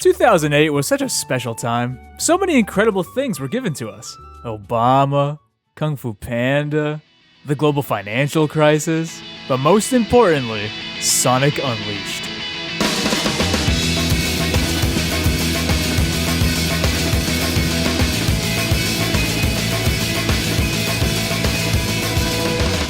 2008 was such a special time. So many incredible things were given to us. Obama, Kung Fu Panda, the global financial crisis, but most importantly, Sonic Unleashed.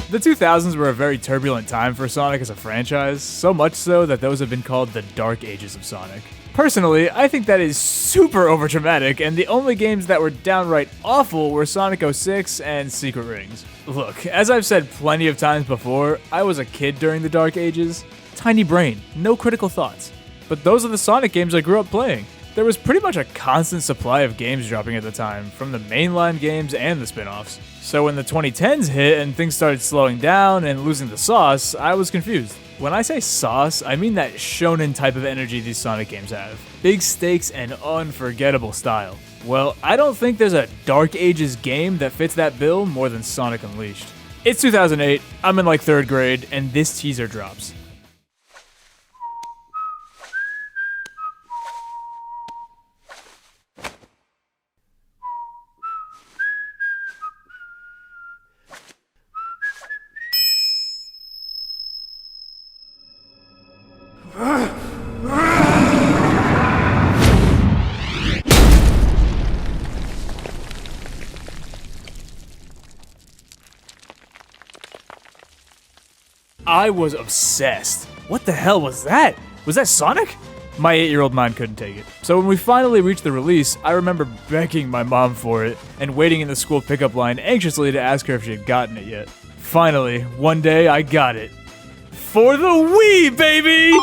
The 2000s were a very turbulent time for Sonic as a franchise, so much so that those have been called the Dark Ages of Sonic. Personally, I think that is super overdramatic, and the only games that were downright awful were Sonic 06 and Secret Rings. Look, as I've said plenty of times before, I was a kid during the Dark Ages. Tiny brain, no critical thoughts. But those are the Sonic games I grew up playing. There was pretty much a constant supply of games dropping at the time, from the mainline games and the spin-offs. So when the 2010s hit and things started slowing down and losing the sauce, I was confused. When I say sauce, I mean that shonen type of energy these Sonic games have. Big stakes and unforgettable style. Well, I don't think there's a Dark Ages game that fits that bill more than Sonic Unleashed. It's 2008, I'm in like 3rd grade, and this teaser drops. I was obsessed. What the hell was that? Was that Sonic? My 8-year-old mind couldn't take it. So when we finally reached the release, I remember begging my mom for it and waiting in the school pickup line anxiously to ask her if she had gotten it yet. Finally, one day I got it. For the Wii, baby!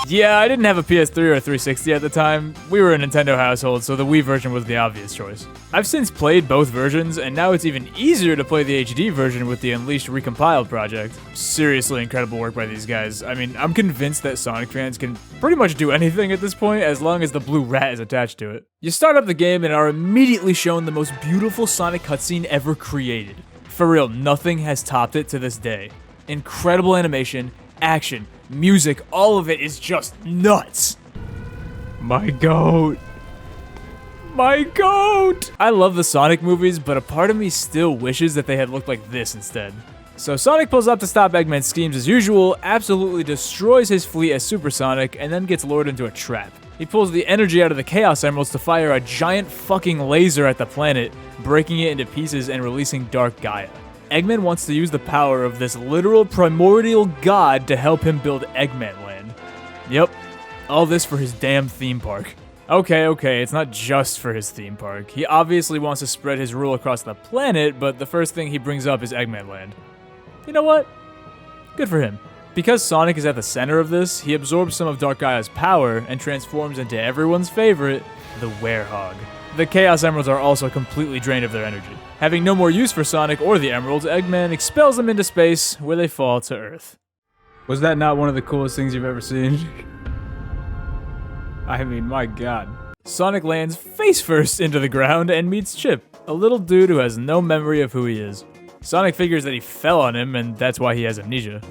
Yeah, I didn't have a PS3 or a 360 at the time. We were a Nintendo household, so the Wii version was the obvious choice. I've since played both versions, and now it's even easier to play the HD version with the Unleashed Recompiled project. Seriously incredible work by these guys. I mean, I'm convinced that Sonic fans can pretty much do anything at this point as long as the blue rat is attached to it. You start up the game and are immediately shown the most beautiful Sonic cutscene ever created. For real, nothing has topped it to this day. Incredible animation, action, music, all of it is just nuts. My goat. My goat! I love the Sonic movies, but a part of me still wishes that they had looked like this instead. So Sonic pulls up to stop Eggman's schemes as usual, absolutely destroys his fleet as Super Sonic, and then gets lured into a trap. He pulls the energy out of the Chaos Emeralds to fire a giant fucking laser at the planet, breaking it into pieces and releasing Dark Gaia. Eggman wants to use the power of this literal primordial god to help him build Eggman Land. Yep, all this for his damn theme park. Okay, it's not just for his theme park. He obviously wants to spread his rule across the planet, but the first thing he brings up is Eggman Land. You know what? Good for him. Because Sonic is at the center of this, he absorbs some of Dark Gaia's power and transforms into everyone's favorite, the Werehog. The Chaos Emeralds are also completely drained of their energy. Having no more use for Sonic or the Emeralds, Eggman expels them into space, where they fall to Earth. Was that not one of the coolest things you've ever seen? I mean, my god. Sonic lands face first into the ground and meets Chip, a little dude who has no memory of who he is. Sonic figures that he fell on him, and that's why he has amnesia.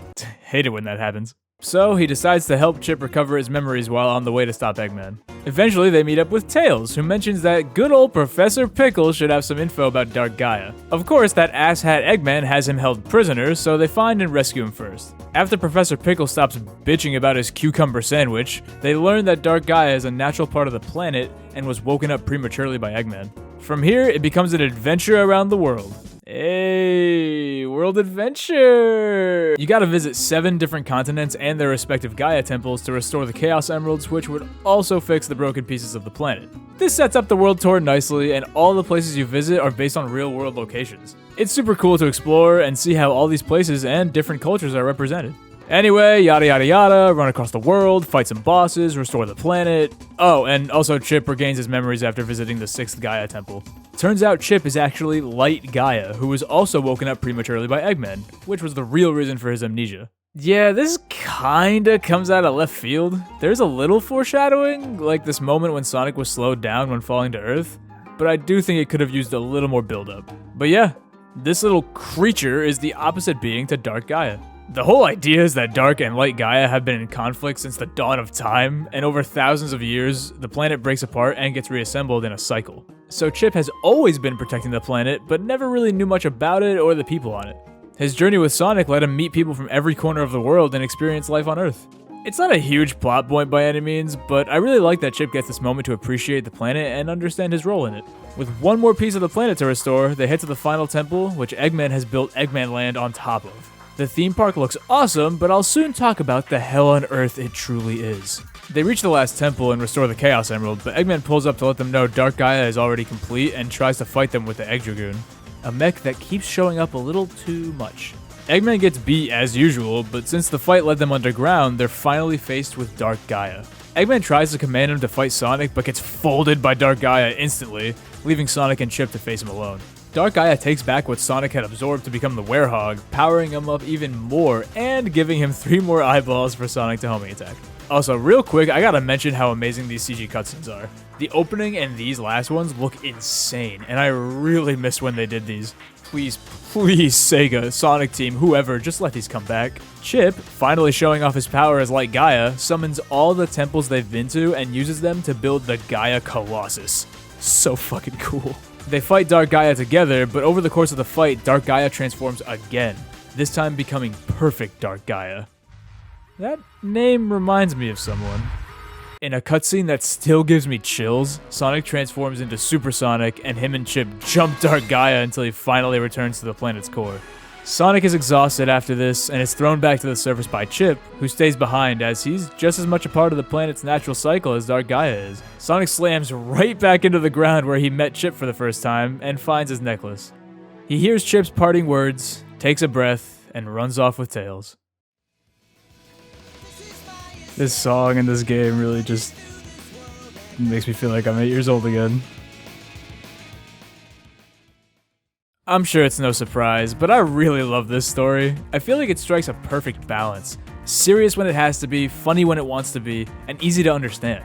Hate it when that happens. So he decides to help Chip recover his memories while on the way to stop Eggman. Eventually, they meet up with Tails, who mentions that good old Professor Pickle should have some info about Dark Gaia. Of course, that asshat Eggman has him held prisoner, so they find and rescue him first. After Professor Pickle stops bitching about his cucumber sandwich, they learn that Dark Gaia is a natural part of the planet and was woken up prematurely by Eggman. From here, it becomes an adventure around the world. Hey, world adventure! You gotta visit 7 different continents and their respective Gaia temples to restore the Chaos Emeralds, which would also fix the broken pieces of the planet. This sets up the world tour nicely, and all the places you visit are based on real-world locations. It's super cool to explore and see how all these places and different cultures are represented. Anyway, yada yada yada, run across the world, fight some bosses, restore the planet. Oh, and also Chip regains his memories after visiting the 6th Gaia temple. Turns out Chip is actually Light Gaia, who was also woken up prematurely by Eggman, which was the real reason for his amnesia. Yeah, this kinda comes out of left field. There's a little foreshadowing, like this moment when Sonic was slowed down when falling to Earth, but I do think it could have used a little more build-up. But yeah, this little creature is the opposite being to Dark Gaia. The whole idea is that Dark and Light Gaia have been in conflict since the dawn of time, and over thousands of years, the planet breaks apart and gets reassembled in a cycle. So Chip has always been protecting the planet, but never really knew much about it or the people on it. His journey with Sonic let him meet people from every corner of the world and experience life on Earth. It's not a huge plot point by any means, but I really like that Chip gets this moment to appreciate the planet and understand his role in it. With one more piece of the planet to restore, they head to the final temple, which Eggman has built Eggman Land on top of. The theme park looks awesome, but I'll soon talk about the hell on earth it truly is. They reach the last temple and restore the Chaos Emerald, but Eggman pulls up to let them know Dark Gaia is already complete and tries to fight them with the Egg Dragoon, a mech that keeps showing up a little too much. Eggman gets beat as usual, but since the fight led them underground, they're finally faced with Dark Gaia. Eggman tries to command him to fight Sonic, but gets folded by Dark Gaia instantly, leaving Sonic and Chip to face him alone. Dark Gaia takes back what Sonic had absorbed to become the Werehog, powering him up even more and giving him 3 more eyeballs for Sonic to homing attack. Also, real quick, I gotta mention how amazing these CG cutscenes are. The opening and these last ones look insane, and I really miss when they did these. Please, please, Sega, Sonic Team, whoever, just let these come back. Chip, finally showing off his power as Light Gaia, summons all the temples they've been to and uses them to build the Gaia Colossus. So fucking cool. They fight Dark Gaia together, but over the course of the fight, Dark Gaia transforms again, this time becoming Perfect Dark Gaia. That name reminds me of someone. In a cutscene that still gives me chills, Sonic transforms into Super Sonic, and him and Chip jump Dark Gaia until he finally returns to the planet's core. Sonic is exhausted after this, and is thrown back to the surface by Chip, who stays behind as he's just as much a part of the planet's natural cycle as Dark Gaia is. Sonic slams right back into the ground where he met Chip for the first time, and finds his necklace. He hears Chip's parting words, takes a breath, and runs off with Tails. This song in this game really just makes me feel like I'm 8 years old again. I'm sure it's no surprise, but I really love this story. I feel like it strikes a perfect balance. Serious when it has to be, funny when it wants to be, and easy to understand.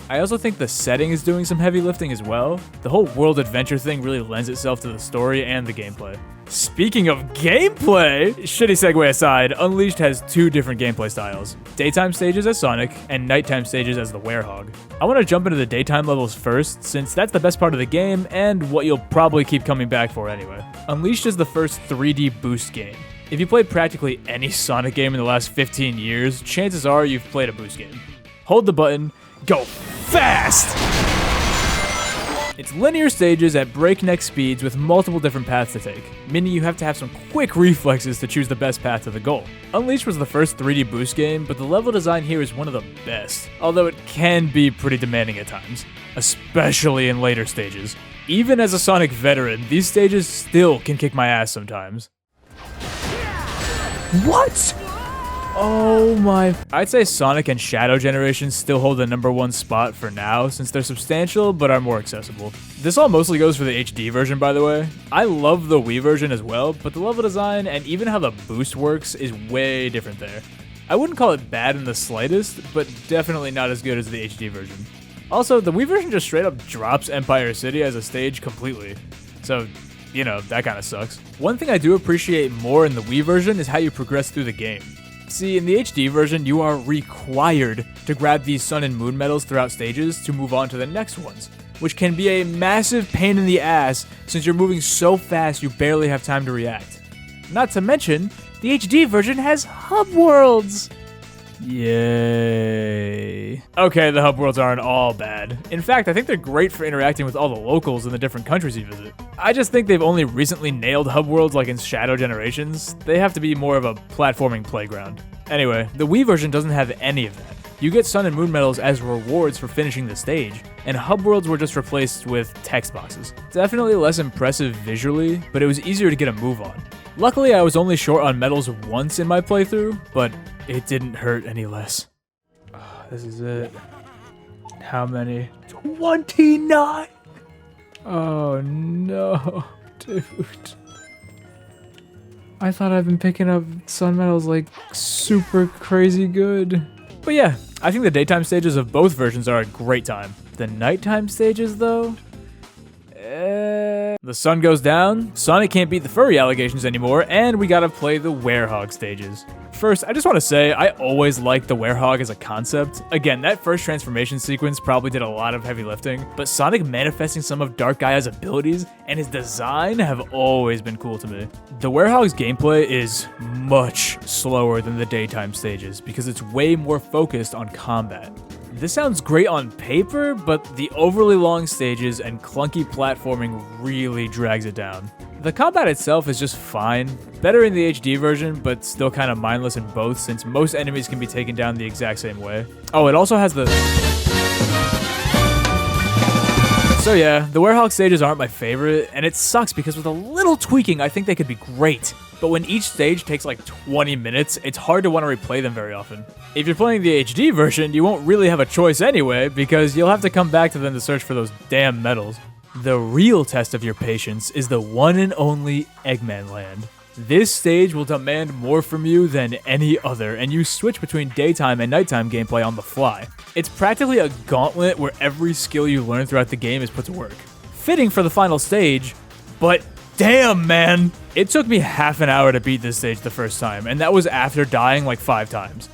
I also think the setting is doing some heavy lifting as well. The whole world adventure thing really lends itself to the story and the gameplay. Speaking of gameplay, shitty segue aside, Unleashed has 2 different gameplay styles. Daytime stages as Sonic, and nighttime stages as the Werehog. I want to jump into the daytime levels first, since that's the best part of the game, and what you'll probably keep coming back for anyway. Unleashed is the first 3D boost game. If you played practically any Sonic game in the last 15 years, chances are you've played a boost game. Hold the button, go fast! It's linear stages at breakneck speeds with multiple different paths to take, meaning you have to have some quick reflexes to choose the best path to the goal. Unleashed was the first 3D boost game, but the level design here is one of the best, although it can be pretty demanding at times, especially in later stages. Even as a Sonic veteran, these stages still can kick my ass sometimes. What? Oh my. I'd say Sonic and Shadow Generations still hold the #1 spot for now, since they're substantial but are more accessible. This all mostly goes for the HD version, by the way. I love the Wii version as well, but the level design and even how the boost works is way different there. I wouldn't call it bad in the slightest, but definitely not as good as the HD version. Also, the Wii version just straight up drops Empire City as a stage completely. So, you know, that kind of sucks. One thing I do appreciate more in the Wii version is how you progress through the game. See, in the HD version, you are required to grab these Sun and Moon medals throughout stages to move on to the next ones, which can be a massive pain in the ass since you're moving so fast you barely have time to react. Not to mention, the HD version has hub worlds! Yay. Okay, the hub worlds aren't all bad. In fact, I think they're great for interacting with all the locals in the different countries you visit. I just think they've only recently nailed hub worlds like in Shadow Generations. They have to be more of a platforming playground. Anyway, the Wii version doesn't have any of that. You get Sun and Moon medals as rewards for finishing the stage, and hub worlds were just replaced with text boxes. Definitely less impressive visually, but it was easier to get a move on. Luckily, I was only short on medals once in my playthrough, but it didn't hurt any less. Oh, this is it. How many? 29! Oh no, dude. I thought I've been picking up sun medals like super crazy good. But yeah, I think the daytime stages of both versions are a great time. The nighttime stages though? The sun goes down, Sonic can't beat the furry allegations anymore, and we gotta play the Werehog stages. First, I just want to say, I always liked the Werehog as a concept. Again, that first transformation sequence probably did a lot of heavy lifting, but Sonic manifesting some of Dark Gaia's abilities and his design have always been cool to me. The Werehog's gameplay is much slower than the daytime stages because it's way more focused on combat. This sounds great on paper, but the overly long stages and clunky platforming really drags it down. The combat itself is just fine, better in the HD version, but still kind of mindless in both since most enemies can be taken down the exact same way. Oh, it also has the... So yeah, the Werehog stages aren't my favorite, and it sucks because with a little tweaking, I think they could be great. But when each stage takes like 20 minutes, it's hard to want to replay them very often. If you're playing the HD version, you won't really have a choice anyway, because you'll have to come back to them to search for those damn medals. The real test of your patience is the one and only Eggman Land. This stage will demand more from you than any other, and you switch between daytime and nighttime gameplay on the fly. It's practically a gauntlet where every skill you learn throughout the game is put to work. Fitting for the final stage, but damn, man! It took me half an hour to beat this stage the first time, and that was after dying like 5 times.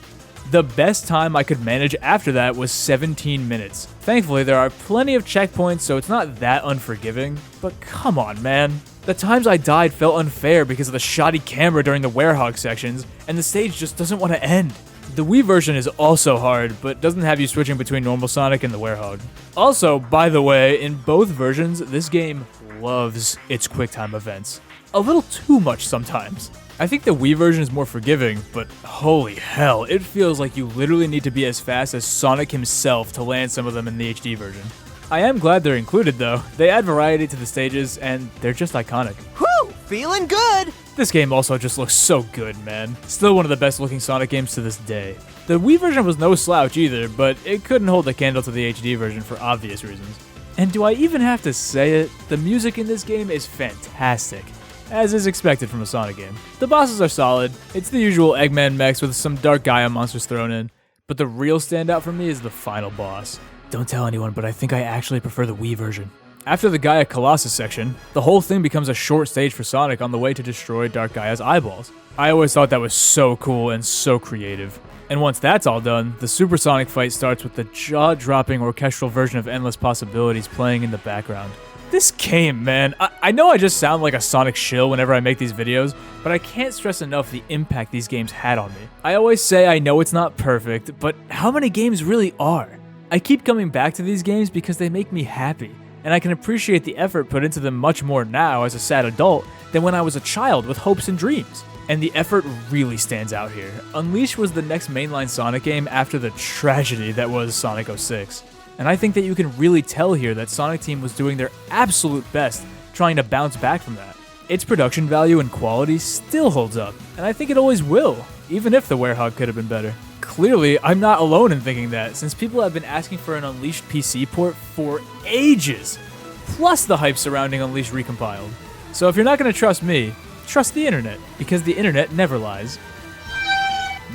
The best time I could manage after that was 17 minutes. Thankfully, there are plenty of checkpoints, so it's not that unforgiving, but come on, man. The times I died felt unfair because of the shoddy camera during the Werehog sections, and the stage just doesn't want to end. The Wii version is also hard, but doesn't have you switching between normal Sonic and the Werehog. Also, by the way, in both versions, this game loves its QuickTime events. A little too much sometimes. I think the Wii version is more forgiving, but holy hell, it feels like you literally need to be as fast as Sonic himself to land some of them in the HD version. I am glad they're included though. They add variety to the stages, and they're just iconic. Whew, feeling good! This game also just looks so good, man. Still one of the best looking Sonic games to this day. The Wii version was no slouch either, but it couldn't hold a candle to the HD version for obvious reasons. And do I even have to say it? The music in this game is fantastic, as is expected from a Sonic game. The bosses are solid. It's the usual Eggman mechs with some Dark Gaia monsters thrown in, but the real standout for me is the final boss. Don't tell anyone, but I think I actually prefer the Wii version. After the Gaia Colossus section, the whole thing becomes a short stage for Sonic on the way to destroy Dark Gaia's eyeballs. I always thought that was so cool and so creative. And once that's all done, the Supersonic fight starts with the jaw-dropping orchestral version of Endless Possibilities playing in the background. This game, man, I know I just sound like a Sonic shill whenever I make these videos, but I can't stress enough the impact these games had on me. I always say I know it's not perfect, but how many games really are? I keep coming back to these games because they make me happy, and I can appreciate the effort put into them much more now as a sad adult than when I was a child with hopes and dreams. And the effort really stands out here. Unleashed was the next mainline Sonic game after the tragedy that was Sonic 06. And I think that you can really tell here that Sonic Team was doing their absolute best trying to bounce back from that. Its production value and quality still holds up, and I think it always will, even if the Werehog could have been better. Clearly, I'm not alone in thinking that, since people have been asking for an Unleashed PC port for ages, plus the hype surrounding Unleashed Recompiled. So if you're not going to trust me, trust the internet, because the internet never lies.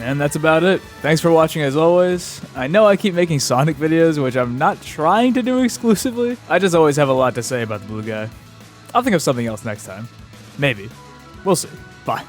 And that's about it. Thanks for watching as always. I know I keep making Sonic videos, which I'm not trying to do exclusively. I just always have a lot to say about the blue guy. I'll think of something else next time. Maybe. We'll see. Bye.